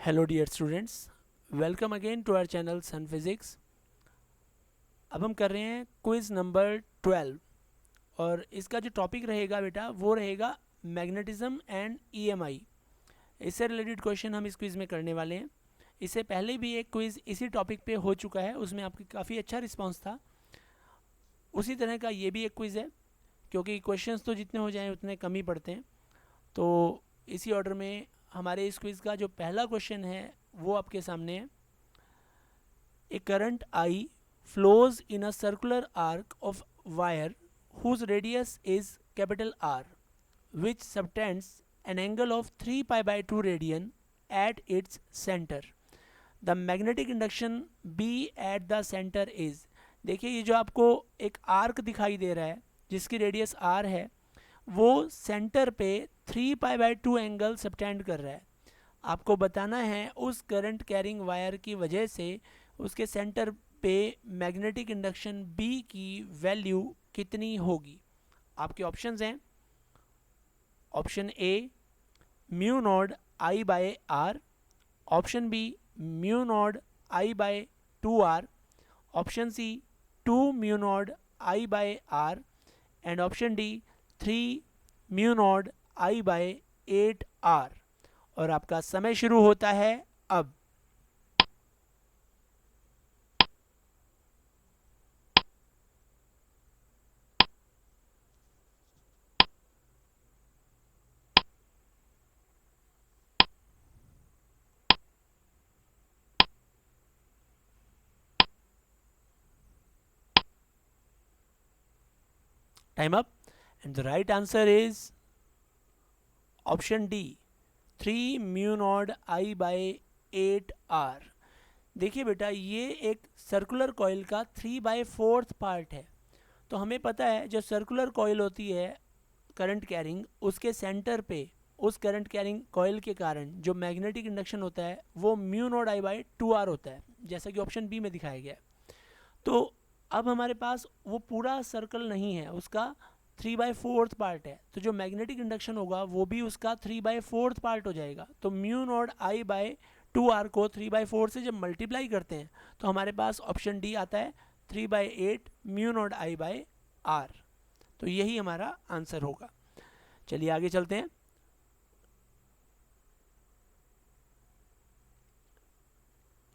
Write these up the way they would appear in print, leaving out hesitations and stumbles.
Hello dear students, welcome again to our channel Sun Physics. अब हम कर रहे हैं क्विज़ नंबर 12 और इसका जो टॉपिक रहेगा बेटा वो रहेगा मैग्नेटिज्म एंड ईएमआई। इससे रिलेटेड क्वेश्चन हम इस क्विज़ में करने वाले हैं। इससे पहले भी एक क्विज़ इसी टॉपिक पे हो चुका है, उसमें आपकी काफ़ी अच्छा रिस्पांस था। उसी तरह का ये भी एक क्विज़ है, क्योंकि क्वेश्चंस तो जितने हो जाएँ उतने कम ही पड़ते हैं। तो इसी ऑर्डर में हमारे इस क्विज़ का जो पहला क्वेश्चन है वो आपके सामने है। A current I flows in a circular arc of wire whose radius is capital R, which subtends an angle of 3 pi by 2 radian at its center. The magnetic induction B at the center is, देखिए ये जो आपको एक arc दिखाई दे रहा है जिसकी radius R है, वो सेंटर पे 3 पाई बाई 2 एंगल सबटेंड कर रहा है। आपको बताना है उस करंट कैरिंग वायर की वजह से उसके सेंटर पे मैग्नेटिक इंडक्शन B की वैल्यू कितनी होगी। आपके ऑप्शंस हैं, option A mu nought I by R, option B mu nought I by 2r, option C 2 mu nought I by R and option D 3 mu nought I by 8r। और आपका समय शुरू होता है अब। Time up and the right answer is option D 3 mu nought I by 8r। देखिए बेटा, ये एक सर्कुलर कॉइल का 3/4 पार्ट है। तो हमें पता है जो सर्कुलर कॉइल होती है करंट कैरिंग, उसके सेंटर पे उस करंट कैरिंग कॉइल के कारण जो मैग्नेटिक इंडक्शन होता है वो mu nought I by 2r होता है, जैसा कि ऑप्शन बी में दिखाया गया है। तो अब हमारे पास वो पूरा सर्कल नहीं है, उसका 3/4 पार्ट है। तो जो मैग्नेटिक इंडक्शन होगा वो भी उसका 3/4 पार्ट हो जाएगा। तो mu nought I by 2r को 3/4 से जब मल्टीप्लाई करते हैं तो हमारे पास ऑप्शन डी आता है 3/8 mu nought I by R. तो यही हमारा आंसर होगा। चलिए आगे चलते हैं।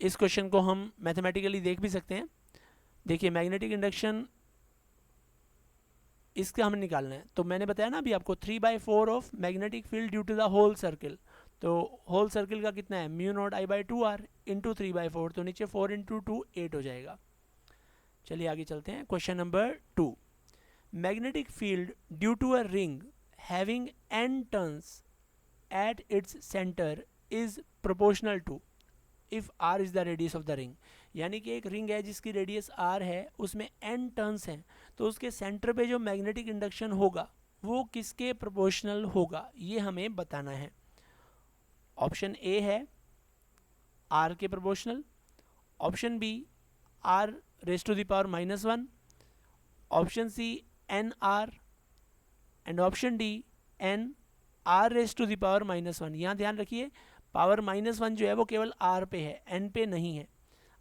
इस क्वेश्चन को हम मैथमेटिकली देख भी सकते हैं। देखिए, मैग्नेटिक इंडक्शन इसका हमें निकालना है। तो मैंने बताया ना अभी आपको 3/4 of magnetic field due to the whole circle. तो होल सर्किल का कितना है, mu nought I by 2r into 3/4। तो नीचे 4 इंटू 2 8 हो जाएगा। चलिए आगे चलते हैं। Question number 2, magnetic field due to a ring having n turns at its centre is proportional to if r is the radius of the ring. यानी कि एक रिंग है जिसकी रेडियस r है, उसमें n टर्न्स हैं, तो उसके सेंटर पे जो मैग्नेटिक इंडक्शन होगा वो किसके प्रोपोर्शनल होगा, ये हमें बताना है। ऑप्शन ए है r के proportional, option B r raise to the power -1, option C N R and option D N R raise to the power -1। यहाँ ध्यान रखिए, पावर -1 जो है वो केवल r पे है, n पे नहीं है।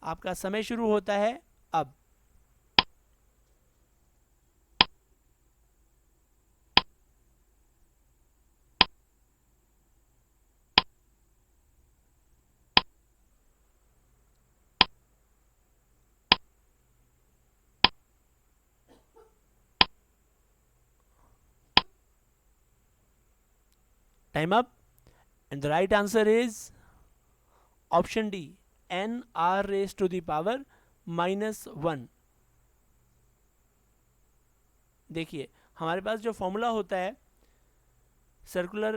आपका समय शुरू होता है अब। Time up and the right answer is option D N R raise to the power -1। देखिए, हमारे पास जो फॉर्मूला होता है सर्कुलर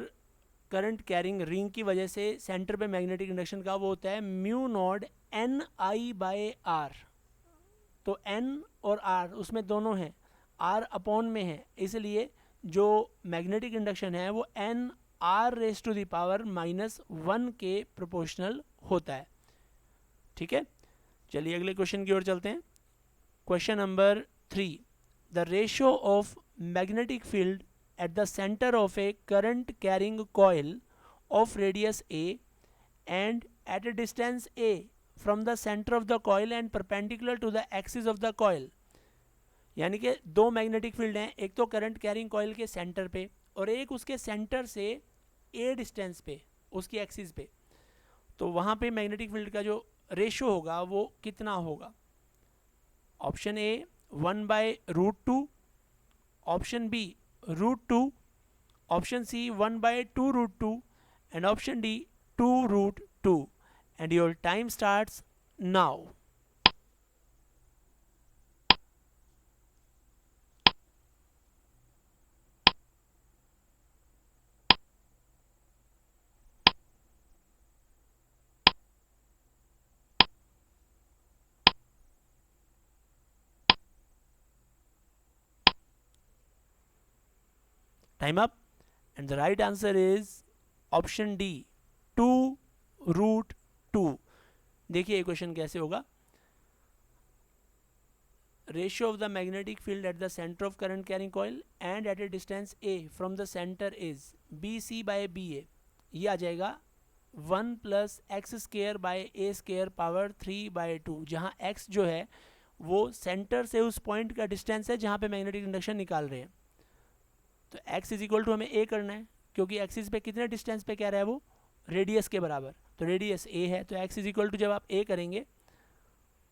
करंट कैरिंग रिंग की वजह से सेंटर पे मैग्नेटिक इंडक्शन का, वो होता है mu nought N I by R. तो एन और आर उसमें दोनों हैं, आर अपॉन में है, इसलिए जो मैग्नेटिक इंडक्शन है वो N R raise to the power -1 के प्रोपोर्शनल होता है। ठीक है, चलिए अगले क्वेश्चन की ओर चलते हैं। Question number 3, the ratio of magnetic field at the center of a current carrying coil of radius a and at a distance a from the center of the coil and perpendicular to the axis of the coil. यानी कि दो magnetic field हैं, एक तो current carrying coil के centre पे और एक उसके सेंटर से ए डिस्टेंस पे उसकी एक्सिस पे. तो वहाँ पे मैग्नेटिक फील्ड का जो रेशो होगा वो कितना होगा? Option A 1/√2, option B √2, option C 1/2√2 and option D 2√2. And your time starts now. Time up. And the right answer is option D 2√2. देखिए इक्वेशन कैसे होगा. Ratio of the magnetic field at the centre of current carrying coil and at a distance A from the centre is BC/BA. ये आ जाएगा 1 + x² power 3/2, जहाँ x जो है वो centre से उस पॉइंट का डिस्टेंस है जहाँ पे मैग्नेटिक इंडक्शन निकाल रहे हैं. तो x = हमें a करना है, क्योंकि एक्सिस पे कितने डिस्टेंस पे कह रहा है वो, रेडियस के बराबर. तो रेडियस a है, तो x = जब आप a करेंगे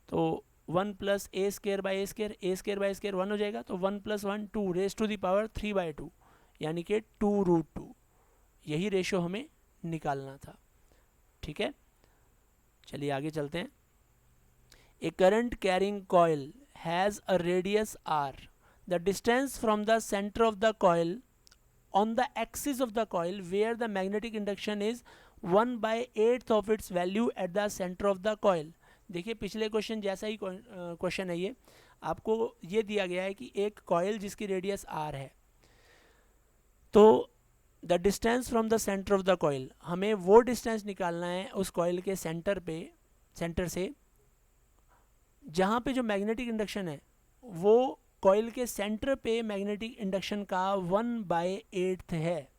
तो 1 + a² 1 हो जाएगा. तो 1 + 1 2 raised to 3/2, यानी कि 2√2. यही रेशो हमें निकालना था. ठीक है, चलिए आगे चलते हैं. A current carrying coil has a radius r. The distance from the center of the coil on the axis of the coil where the magnetic induction is 1/8 of its value at the center of the coil. देखिए पिछले question जैसा ही question है ये. आपको ये दिया गया है कि एक कॉइल जिसकी रेडियस r है, तो the distance from the centre of the coil, हमें वो डिस्टेंस निकालना है उस कॉइल के सेंटर से जहाँ पे जो मैग्नेटिक इंडक्शन है वो कॉइल के सेंटर पे मैग्नेटिक इंडक्शन का 1/8 है.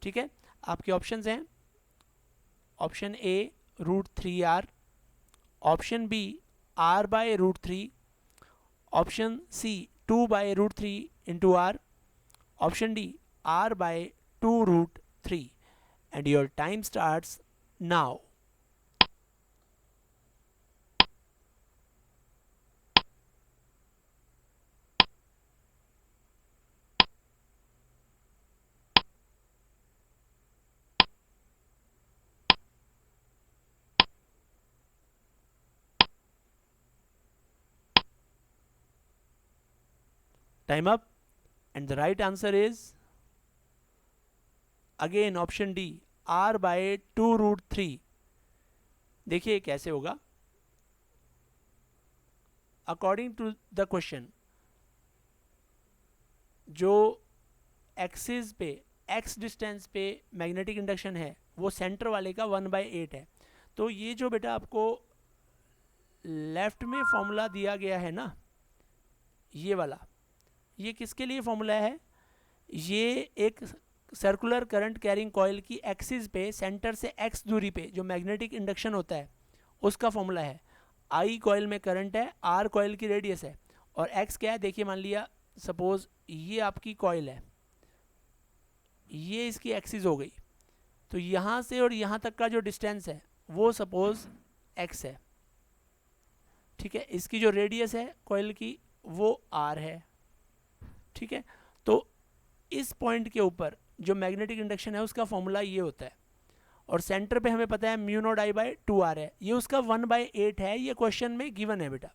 ठीक है, आपके ऑप्शंस हैं. Option A √3r, option B r/√3, option C 2/√3 into r, option D r/2√3. And your time starts now. Time up. And the right answer is again option D r/2√3. देखिए कैसे होगा. According to the question, जो axis पे x distance पे magnetic induction है वो centre वाले का 1/8 है. तो ये जो बेटा आपको लेफ्ट में फॉर्मूला दिया गया है ना, ये वाला, ये किसके लिए फॉर्मूला है? ये एक सर्कुलर करंट कैरिंग कॉइल की एक्सिस पे सेंटर से x दूरी पे जो मैग्नेटिक इंडक्शन होता है उसका फॉर्मूला है. I कॉइल में करंट है, R कॉइल की रेडियस है, और x क्या है? देखिए मान लिया सपोज ये आपकी कॉइल है, ये इसकी एक्सिस हो गई, तो यहाँ से और यहाँ तक का जो डिस्टेंस है वो सपोज x है. ठीक है, इसकी जो रेडियस है कॉइल की वो r है. ठीक है, तो इस पॉइंट के ऊपर जो मैग्नेटिक इंडक्शन है उसका फॉर्मूला ये होता है, और सेंटर पे हमें पता है μ0I/2r है. ये उसका 1/8 है. ये क्वेश्चन में गिवन है बेटा.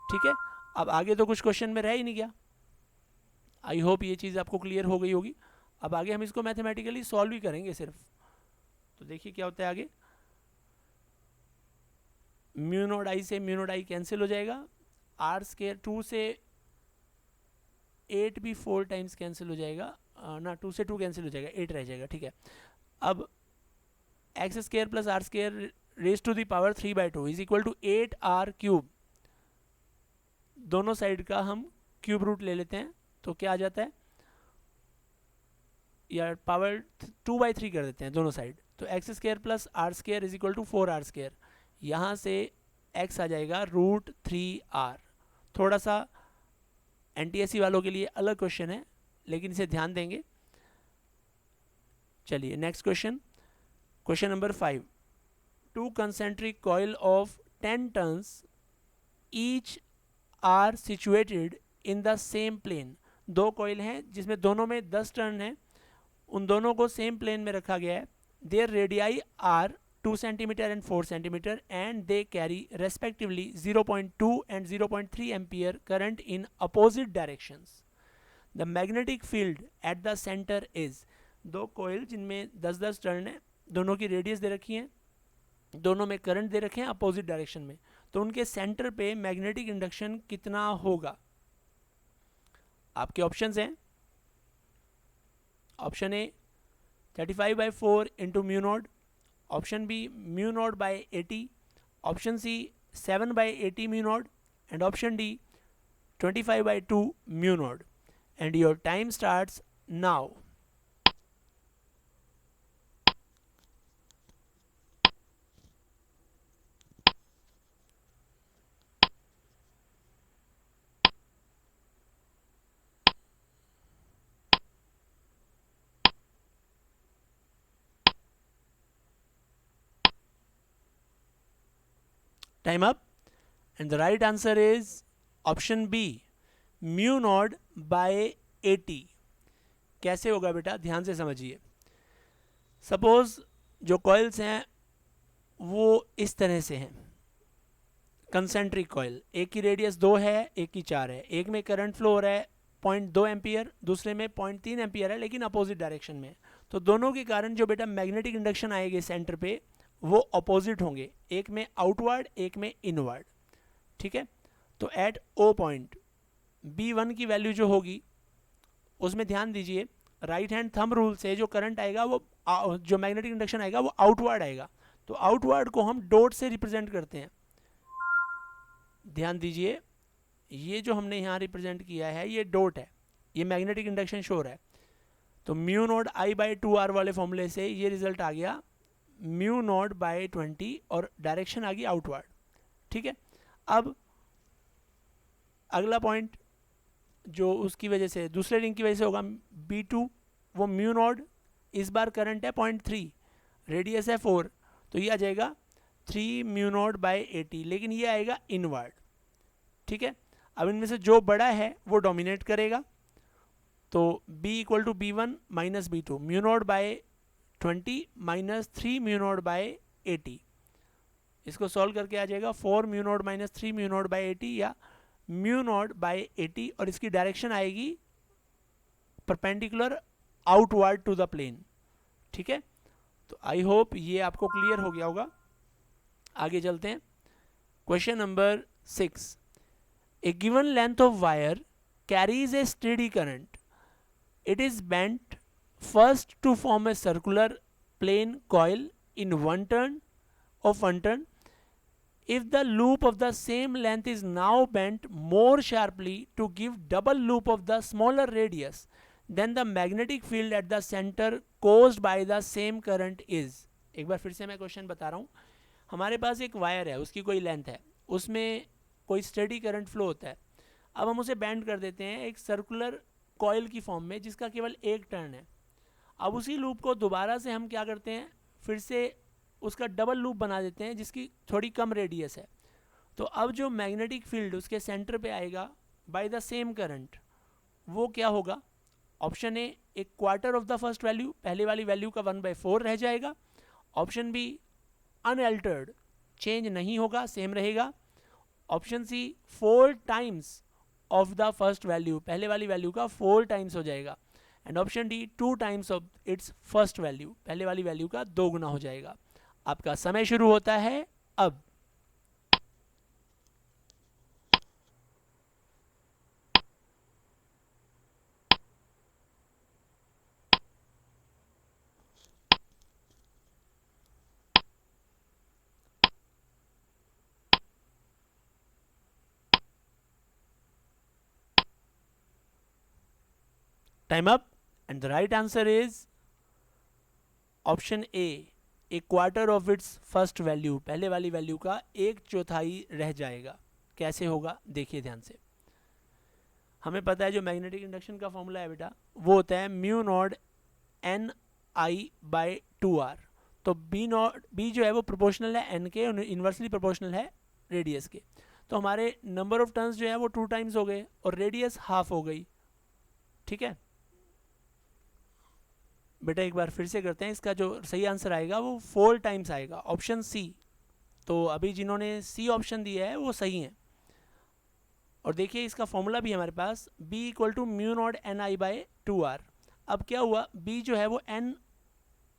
ठीक है, अब आगे तो कुछ क्वेश्चन में रह ही नहीं गया. आई होप ये चीज़ आपको क्लियर हो गई होगी. अब आगे हम इसको मैथमेटिकली सॉल्व ही करेंगे सिर्फ. तो देखिए क्या होता है आगे. μ0I से μ0I कैंसिल हो जाएगा, r² 2 से 8 भी 4 टाइम्स कैंसिल हो जाएगा ना, 2 से 2 कैंसिल हो जाएगा, 8 रह जाएगा. ठीक है, अब x² + r² raised to 3/2 is equal to 8r³. दोनों साइड का हम क्यूब रूट ले लेते हैं, तो क्या आ जाता है, या पावर 2/3 कर देते हैं दोनों साइड, तो X square plus R square is equal to 4r²। यहाँ से x आ जाएगा √3r। थोड़ा सा एनटीएससी वालों के लिए अलग क्वेश्चन है, लेकिन इसे ध्यान देंगे। चलिए next question, question number 5। 2 concentric coil of 10 tons each are situated in the same plane। दो कॉइल हैं जिसमें दोनों में 10 टन है, उन दोनों को सेम प्लेन में रखा गया है। Their radii R 2 centimetre and 4 centimetre and they carry respectively 0.2 and 0.3 ampere current in opposite directions. The magnetic field at the centre is. दो कोयल जिनमें 10-10 टर्न है, दोनों की रेडियस दे रखी है, दोनों में करंट दे रखे हैं अपोजिट डायरेक्शन में, तो उनके सेंटर पे मैग्नेटिक इंडक्शन कितना होगा। आपके ऑप्शंस हैं, option A 35/4 into mu nought, option B mu nought by 80, option C 7/80 mu nought, and option D 25/2 mu nought. And your time starts now. Time up. And the right answer is option B mu nought by 80। कैसे होगा बेटा, ध्यान से समझिए। Suppose जो coils हैं वो इस तरह से हैं, कंसेंट्रिक कॉइल, एक की रेडियस 2 है, एक की 4 है, एक में करंट फ्लो हो रहा है 0.2 एम्पियर, दूसरे में 0.3 एम्पियर है, लेकिन अपोजिट डायरेक्शन में। तो दोनों के कारण जो बेटा मैग्नेटिक इंडक्शन आएगी सेंटर पे, वो अपोजिट होंगे, एक में आउटवर्ड एक में इनवर्ड। ठीक है, तो एट ओ पॉइंट B1 की वैल्यू जो होगी उसमें ध्यान दीजिए, राइट हैंड थंब रूल से जो करंट आएगा वो जो मैग्नेटिक इंडक्शन आएगा वो आउटवर्ड आएगा, तो आउटवर्ड को हम डॉट से रिप्रेजेंट करते हैं। ध्यान दीजिए, ये जो हमने यहाँ रिप्रेजेंट किया है ये डॉट है, ये मैग्नेटिक इंडक्शन शो रहा है। तो म्यू नॉट I/2R वाले फॉर्मूले से ये रिजल्ट आ गया म्यू नॉट बाई 20 और डायरेक्शन आ गई आउटवर्ड। ठीक है, अब अगला पॉइंट जो उसकी वजह से दूसरे रिंग की वजह से होगा B2, वो म्यू नॉट, इस बार करंट है 0.3, रेडियस है 4, तो ये आ जाएगा 3 म्यू नॉट बाई 80, लेकिन ये आएगा इनवर्ड। ठीक है, अब इनमें से जो बड़ा है वो डोमिनेट करेगा, तो B equal to B1 minus B2, mu nought by 20 minus 3 mu nought by 80। इसको सॉल्व करके आ जाएगा 4 mu nought minus 3 mu nought by 80 या म्यू नॉट बाई 80, और इसकी डायरेक्शन आएगी perpendicular outward to the plane. ठीक है, तो आई होप ये आपको क्लियर हो गया होगा। आगे चलते हैं, question number 6। A given length of wire carries A steady current, it is bent first to form a circular plane coil in one turn of 1 turn. If the loop of the same length is now bent more sharply to give double loop of the smaller radius, then the magnetic field at the center caused by the same current is। एक बार फिर से मैं question बता रहा हूँ। हमारे पास एक wire है, उसकी कोई लेंथ है, उसमें कोई स्टेडी करंट फ्लो होता है। अब हम उसे बेंड कर देते हैं एक सर्कुलर कॉइल की फॉर्म में जिसका केवल एक टर्न है। अब उसी लूप को दोबारा से हम क्या करते हैं, फिर से उसका डबल लूप बना देते हैं जिसकी थोड़ी कम रेडियस है। तो अब जो मैग्नेटिक फील्ड उसके सेंटर पे आएगा बाय द सेम करंट, वो क्या होगा। ऑप्शन ए, एक quarter of the first value, पहले वाली वैल्यू का 1/4 रह जाएगा। ऑप्शन बी अनअल्टर्ड, चेंज नहीं होगा, सेम रहेगा। Option C 4 times of the first value, पहले वाली वैल्यू का 4 टाइम्स हो जाएगा। And option D 2 times of its first value, पहले वाली वैल्यू का 2 गुना हो जाएगा। आपका समय शुरू होता है अब। Time up. And the right answer is option A A quarter of its first value, पहले वाली वैल्यू का एक चौथाई रह जाएगा। कैसे होगा देखिए ध्यान से। हमें पता है जो मैग्नेटिक इंडक्शन का फॉर्मूला है बेटा, वो होता है mu nought N I by 2r। तो बी जो है वो प्रोपोर्शनल है एन के, इन्वर्सली प्रोपोर्शनल है रेडियस के। तो हमारे नंबर ऑफ टर्न्स जो है वो 2 टाइम्स हो गए और रेडियस हाफ हो गई। ठीक है बेटा, एक बार फिर से करते हैं, इसका जो सही आंसर आएगा वो 4 टाइम्स आएगा, ऑप्शन सी। तो अभी जिन्होंने सी ऑप्शन दिया है वो सही है। और देखिए इसका फॉर्मूला भी हमारे पास b equal to mu nought N I by 2r। अब क्या हुआ, b जो है वो n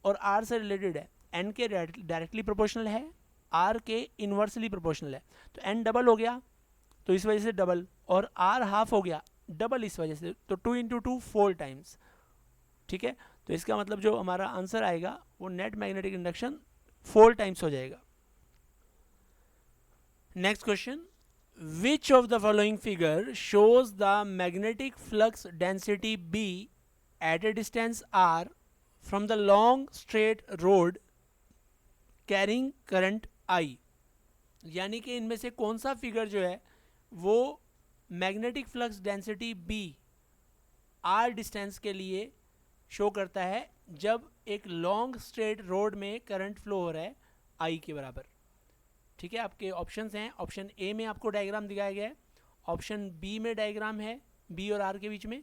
और r से रिलेटेड है, n के डायरेक्टली प्रोपोर्शनल है, r के इन्वर्सली प्रोपोर्शनल है। तो n डबल हो गया तो इस वजह से डबल, और r हाफ हो गया डबल इस वजह से, तो 2 इंटू 2 4 टाइम्स। ठीक है, तो इसका मतलब जो हमारा आंसर आएगा वो नेट मैग्नेटिक इंडक्शन 4 टाइम्स हो जाएगा। Next question, which of the following figure shows the magnetic flux density B at a distance r from the long straight rod carrying current I। यानी कि इनमें से कौन सा फिगर जो है वो magnetic flux density B r distance के लिए शो करता है जब एक लॉन्ग स्ट्रेट रोड में करंट फ्लो हो रहा है I के बराबर। ठीक है, आपके ऑप्शंस हैं, ऑप्शन ए में आपको डायग्राम दिखाया गया है, ऑप्शन बी में डायग्राम है बी और आर के बीच में,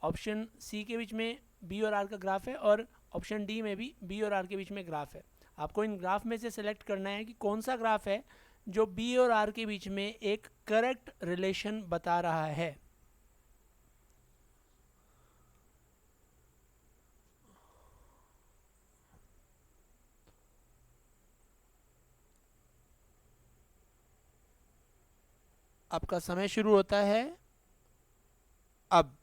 ऑप्शन सी के बीच में बी और आर का ग्राफ है, और ऑप्शन डी में भी बी और आर के बीच में ग्राफ है। आपको इन ग्राफ में से सेलेक्ट करना है कि कौन सा ग्राफ है जो बी और आर के बीच में एक करेक्ट रिलेशन बता रहा है। आपका समय शुरू होता है अब।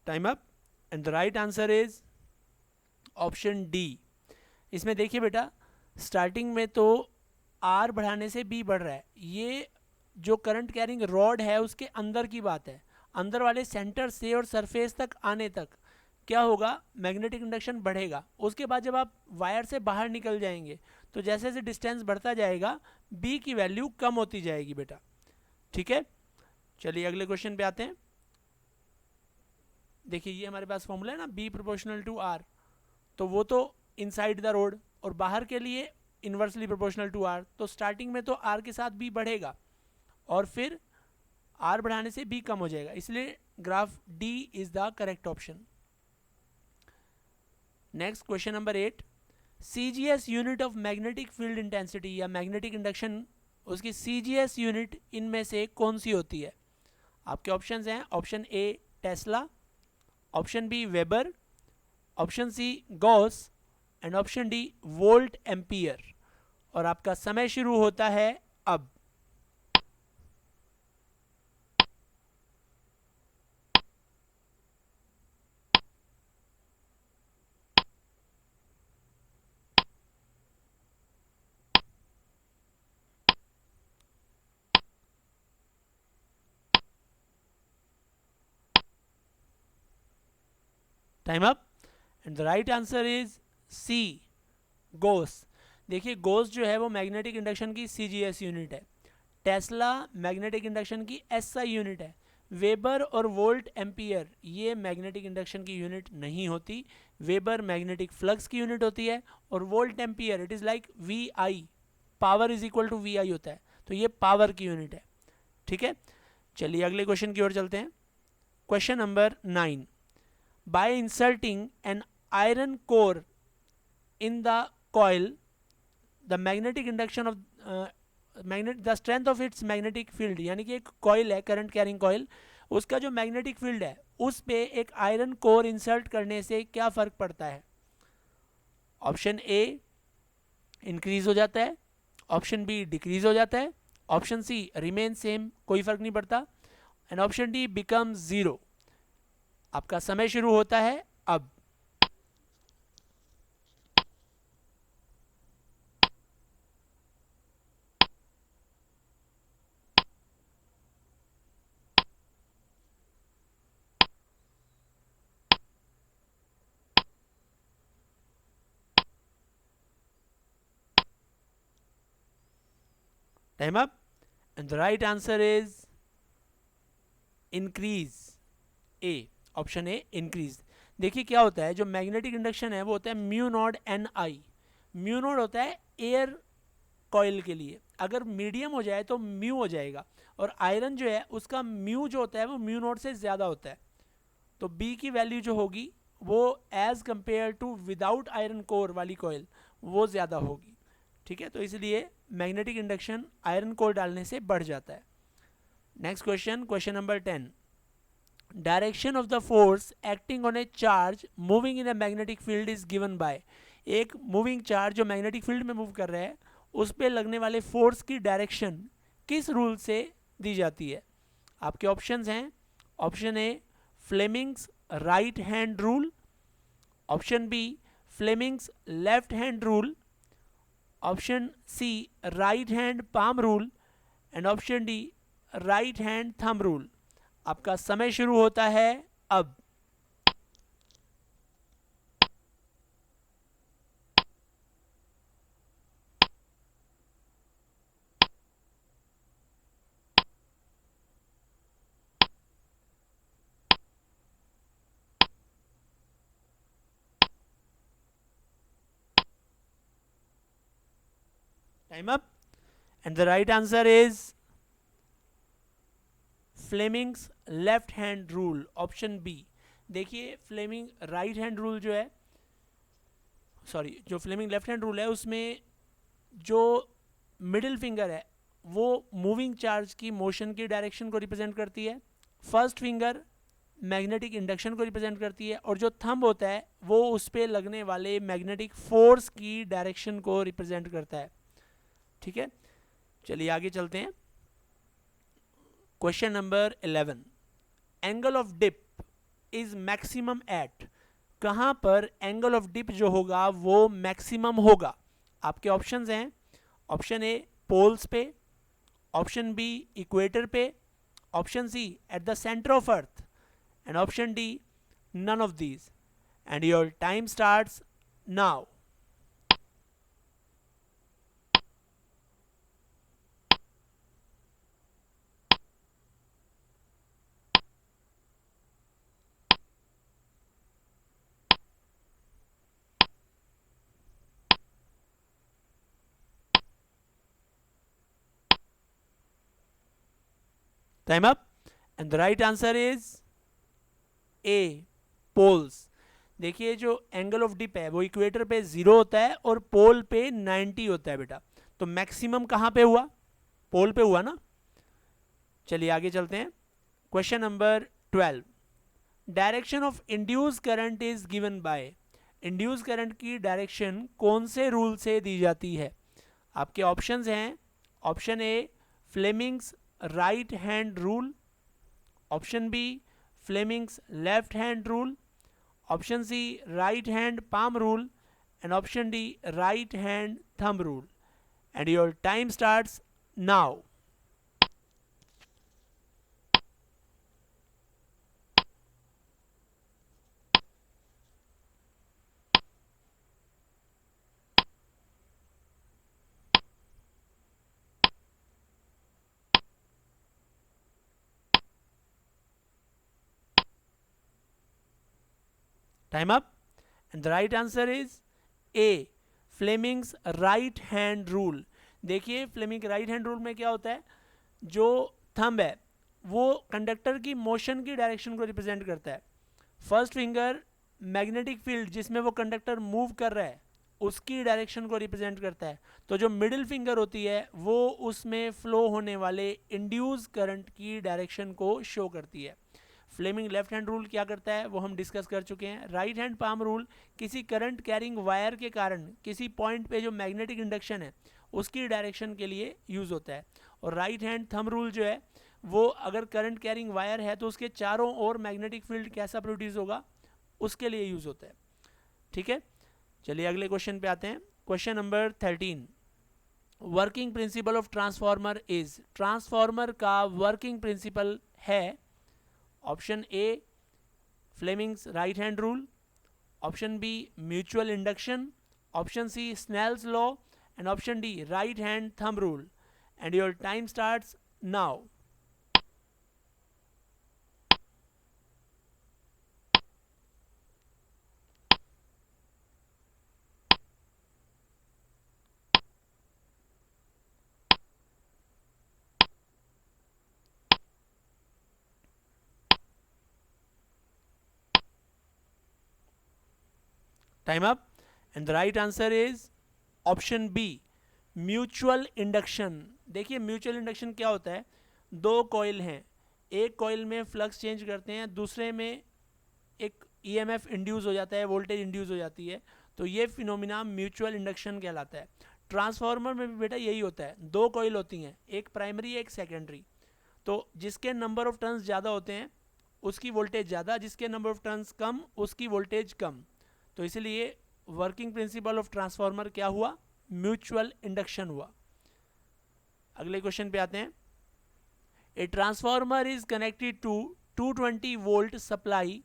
Time up and the right answer is option D. इसमें देखिए बेटा, स्टार्टिंग में तो आर बढ़ाने से बी बढ़ रहा है, ये जो करंट कैरिंग रॉड है उसके अंदर की बात है, अंदर वाले सेंटर से और सरफेस तक आने तक क्या होगा, मैग्नेटिक इंडक्शन बढ़ेगा। उसके बाद जब आप वायर से बाहर निकल जाएंगे तो जैसे जैसे डिस्टेंस बढ़ता जाएगा बी की वैल्यू कम होती जाएगी बेटा। ठीक है, चलिए अगले क्वेश्चन पे आते हैं। देखिए ये हमारे पास फॉर्मूला है ना, बी प्रोपोर्शनल टू आर, तो वो तो इनसाइड द रोड, और बाहर के लिए इन्वर्सली प्रोपोर्शनल टू आर। तो स्टार्टिंग में तो आर के साथ बी बढ़ेगा और फिर आर बढ़ाने से बी कम हो जाएगा, इसलिए graph D is the correct option. Next question number 8, CGS unit of magnetic field intensity या मैग्नेटिक इंडक्शन, उसकी सीजीएस यूनिट इनमें से कौन सी होती है। आपके ऑप्शंस हैं, option A tesla, option B weber, option C gauss and option D volt ampere. और आपका समय शुरू होता है अब। Time up and the right answer is C gauss. देखिए गोस जो है वो मैग्नेटिक इंडक्शन की सीजीएस यूनिट है, टेस्ला मैग्नेटिक इंडक्शन की एसआई यूनिट है, वेबर और वोल्ट एम्पियर ये मैग्नेटिक इंडक्शन की यूनिट नहीं होती। वेबर मैग्नेटिक फ्लक्स की यूनिट होती है और volt ampere it is like V I, power is equal to V I होता है, तो ये पावर की यूनिट है। ठीक है, चलिए अगले क्वेश्चन की ओर चलते हैं। Question number 9, by inserting an iron core in the coil the magnetic induction of the strength of its magnetic field, यानी कि एक कॉइल है करंट कैरिंग कॉइल, उसका जो मैग्नेटिक फील्ड है उस पे एक आयरन कोर इंसर्ट करने से क्या फ़र्क पड़ता है। ऑप्शन ए इंक्रीज हो जाता है, ऑप्शन बी डिक्रीज हो जाता है, ऑप्शन सी रिमेन सेम कोई फ़र्क नहीं पड़ता, and option D become zero. आपका समय शुरू होता है अब। Time up and the right answer is increase, A, option A increase. देखिए क्या होता है, जो मैग्नेटिक इंडक्शन है वो होता है म्यू नॉट एन आई। म्यू नॉट होता है एयर कॉइल के लिए, अगर मीडियम हो जाए तो म्यू हो जाएगा, और आयरन जो है उसका म्यू जो होता है वो म्यू नॉट से ज़्यादा होता है। तो बी की वैल्यू जो होगी वो as compared to without iron core वाली कॉइल वो ज़्यादा होगी। ठीक है, तो इसलिए मैग्नेटिक इंडक्शन आयरन कोर डालने से बढ़ जाता है। Next question, question number 10। Direction of the force acting on A charge moving in a magnetic field is given by. एक मूविंग चार्ज जो मैग्नेटिक फील्ड में मूव कर रहा है उस पर लगने वाले फोर्स की डायरेक्शन किस रूल से दी जाती है? आपके ऑप्शंस हैं, option A Fleming's right hand rule, option B Fleming's left hand rule, option C right hand palm rule, and option D right hand thumb rule. आपका समय शुरू होता है अब। Time up and the right answer is Fleming's left hand rule, option B. देखिए Fleming right hand rule जो है, sorry, जो फ्लेमिंग लेफ्ट हैंड रूल है उसमें जो मिडिल फिंगर है वो मूविंग चार्ज की मोशन की डायरेक्शन को रिप्रेजेंट करती है, फर्स्ट फिंगर मैग्नेटिक इंडक्शन को रिप्रेजेंट करती है, और जो थंब होता है वो उस पर लगने वाले मैग्नेटिक फोर्स की डायरेक्शन को रिप्रेजेंट करता है। ठीक है, चलिए आगे चलते हैं। Question number 11। Angle of dip is maximum at. कहां पर एंगल ऑफ डिप जो होगा वो मैक्सिमम होगा? आपके ऑप्शंस हैं, ऑप्शन ए पोल्स पे, ऑप्शन बी इक्वेटर पे, option C at the centre of earth, and option D none of these. And your time starts now. Time up and the right answer is A poles. देखिए जो angle of dip है वो equator पे 0 होता है और पोल पे 90 होता है बेटा। तो मैक्सिमम कहां पे हुआ? पोल पे हुआ ना। चलिए आगे चलते हैं। Question number 12। Direction of induce current is given by. Induce current की डायरेक्शन कौन से रूल से दी जाती है? आपके ऑप्शंस हैं, option A Fleming's right hand rule, option B Fleming's left hand rule, option C right hand palm rule, and option D right hand thumb rule. And your time starts now. Time up and the right answer is A Fleming's right hand rule. देखिए Fleming right hand rule में क्या होता है, जो thumb है वो conductor की motion की डायरेक्शन को रिप्रेजेंट करता है, फर्स्ट फिंगर मैग्नेटिक फील्ड जिसमें वो कंडक्टर मूव कर रहा है उसकी डायरेक्शन को रिप्रेजेंट करता है, तो जो मिडिल फिंगर होती है वो उसमें फ्लो होने वाले इंड्यूस करंट की डायरेक्शन को शो करती है। फ्लेमिंग लेफ्ट हैंड रूल क्या करता है वो हम डिस्कस कर चुके हैं। राइट हैंड पाम रूल किसी करंट कैरिंग वायर के कारण किसी पॉइंट पे जो मैग्नेटिक इंडक्शन है उसकी डायरेक्शन के लिए यूज होता है। और राइट हैंड थंब रूल जो है वो अगर करंट कैरिंग वायर है तो उसके चारों ओर मैग्नेटिक फील्ड कैसा प्रोड्यूस होगा, उसके लिए यूज़ होता है। ठीक है, चलिए अगले क्वेश्चन पे आते हैं। Question number 13, working principle of transformer is, transformer का वर्किंग प्रिंसिपल है option A Fleming's right hand rule, option B mutual induction, option C Snell's law and option D right hand thumb rule. And your time starts now. Time up and the right answer is option B mutual induction. देखिए mutual induction क्या होता है, दो coil हैं, एक coil में flux change करते हैं, दूसरे में एक ईएमएफ इंड्यूस हो जाता है, वोल्टेज इंड्यूस हो जाती है, तो ये फिनोमिना म्यूचुअल इंडक्शन कहलाता है। ट्रांसफार्मर में भी बेटा यही होता है, दो कॉइल होती हैं, एक प्राइमरी एक सेकेंडरी, तो जिसके नंबर ऑफ टर्न्स ज़्यादा होते हैं उसकी वोल्टेज ज़्यादा, जिसके नंबर ऑफ टर्न्स कम उसकी वोल्टेज कम। तो इसलिए वर्किंग प्रिंसिपल ऑफ ट्रांसफार्मर क्या हुआ, म्यूचुअल इंडक्शन हुआ। अगले क्वेश्चन पे आते हैं। A transformer is connected to 220 volt supply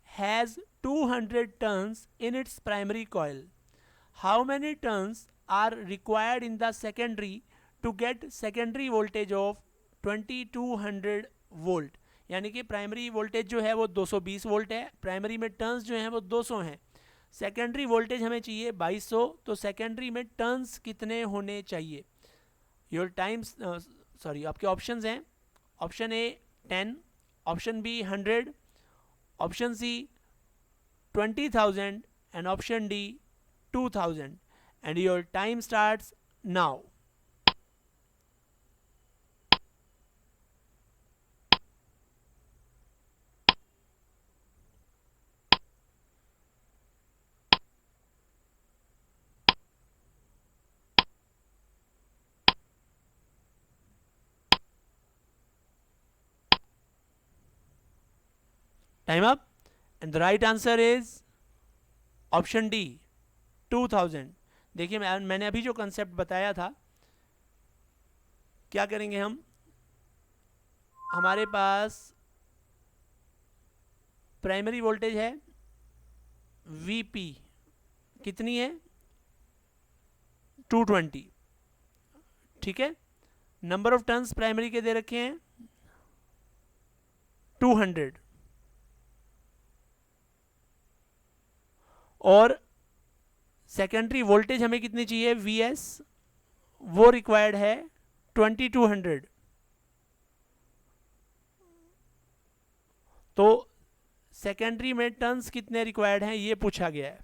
has 200 turns in its primary coil. How many turns are required in the secondary to get secondary voltage of 2200 volt. यानी कि primary voltage जो है वो 220 वोल्ट है, primary में turns जो हैं वो 200 हैं, सेकेंडरी वोल्टेज हमें चाहिए 2200, तो सेकेंडरी में टर्न्स कितने होने चाहिए। योर टाइम्स सॉरी आपके ऑप्शंस हैं, option A 10, option B 100, option C 20,000 and option D 2000। And your time starts now. Time up and the right answer is option D 2000। देखिए मैंने अभी जो कंसेप्ट बताया था, क्या करेंगे हम, हमारे पास प्राइमरी वोल्टेज है वीपी, कितनी है 220, ठीक है, नंबर ऑफ टर्न्स प्राइमरी के दे रखे हैं 200, और सेकेंडरी वोल्टेज हमें कितनी चाहिए वीएस, वो रिक्वायर्ड है 2200। तो सेकेंडरी में टर्न्स कितने रिक्वायर्ड हैं ये पूछा गया है,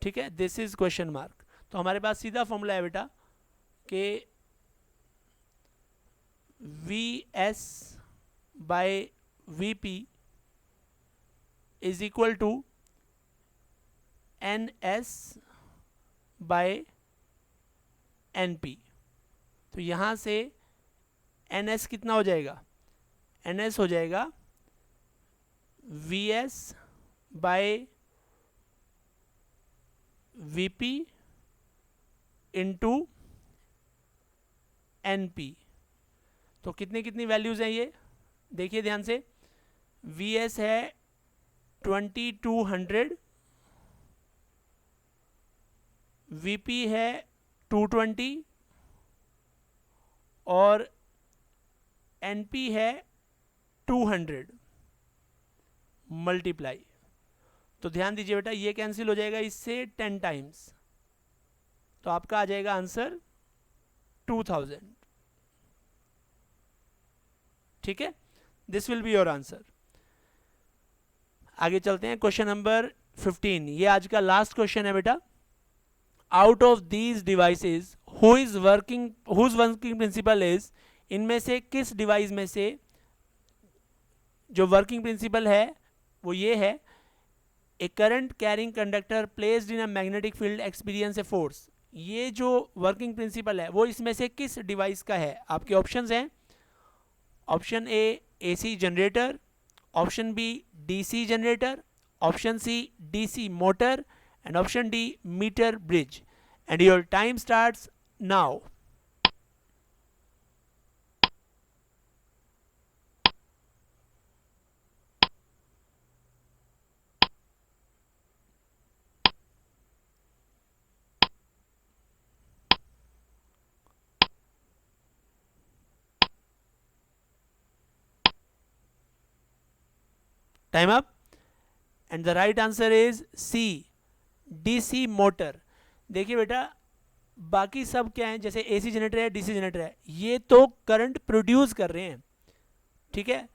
ठीक है, दिस इज क्वेश्चन मार्क। तो हमारे पास सीधा फॉर्मूला है बेटा कि V S by V P is equal to N S by N P. तो यहाँ से एन एस कितना हो जाएगा, एन एस हो जाएगा V S by V P into N P. तो कितनी कितनी वैल्यूज़ हैं ये देखिए ध्यान से, वी एस है 2200, वी पी है 220 और एन पी है 200 मल्टीप्लाई। तो ध्यान दीजिए बेटा ये कैंसिल हो जाएगा इससे 10 टाइम्स, तो आपका आ जाएगा आंसर 2000, ठीक है, this will be your answer. आगे चलते हैं, क्वेश्चन नंबर 15, ये आज का लास्ट क्वेश्चन है बेटा। Out of these devices whose working principle is, इनमें से किस डिवाइस में से जो वर्किंग प्रिंसिपल है वो ये है, a current carrying conductor placed in a magnetic field experience a force. ये जो वर्किंग प्रिंसिपल है वो इसमें से किस डिवाइस का है। आपके ऑप्शंस हैं option A AC generator, option B DC generator, option C DC motor and option D metre bridge. And your time starts now. Time up. And the right answer is C, DC motor. देखिए बेटा, बाकी सब क्या है, जैसे AC generator है, DC generator है, ये तो करंट प्रोड्यूस कर रहे हैं, ठीक है.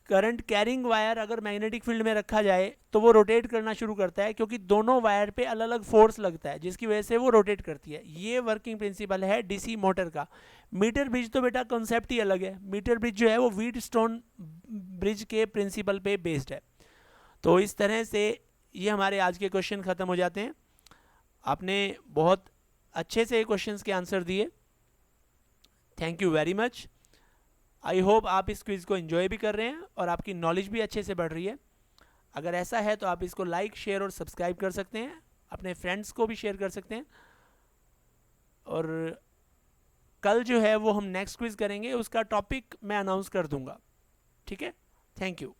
करंट कैरिंग वायर अगर मैग्नेटिक फील्ड में रखा जाए तो वो रोटेट करना शुरू करता है, क्योंकि दोनों वायर पे अलग अलग फोर्स लगता है जिसकी वजह से वो रोटेट करती है. ये वर्किंग प्रिंसिपल है डीसी मोटर का. मीटर ब्रिज तो बेटा कॉन्सेप्ट ही अलग है. मीटर ब्रिज जो है वो व्हीट स्टोन ब्रिज के प्रिंसिपल पे बेस्ड है. तो इस तरह से ये हमारे आज के क्वेश्चन ख़त्म हो जाते हैं. आपने बहुत अच्छे से क्वेश्चंस के आंसर दिए. Thank you very much. I hope आप इस क्विज़ को एंजॉय भी कर रहे हैं और आपकी नॉलेज भी अच्छे से बढ़ रही है. अगर ऐसा है तो आप इसको लाइक, शेयर और सब्सक्राइब कर सकते हैं. अपने फ्रेंड्स को भी शेयर कर सकते हैं. और कल जो है वो हम नेक्स्ट क्विज़ करेंगे, उसका टॉपिक मैं अनाउंस कर दूंगा. ठीक है. Thank you.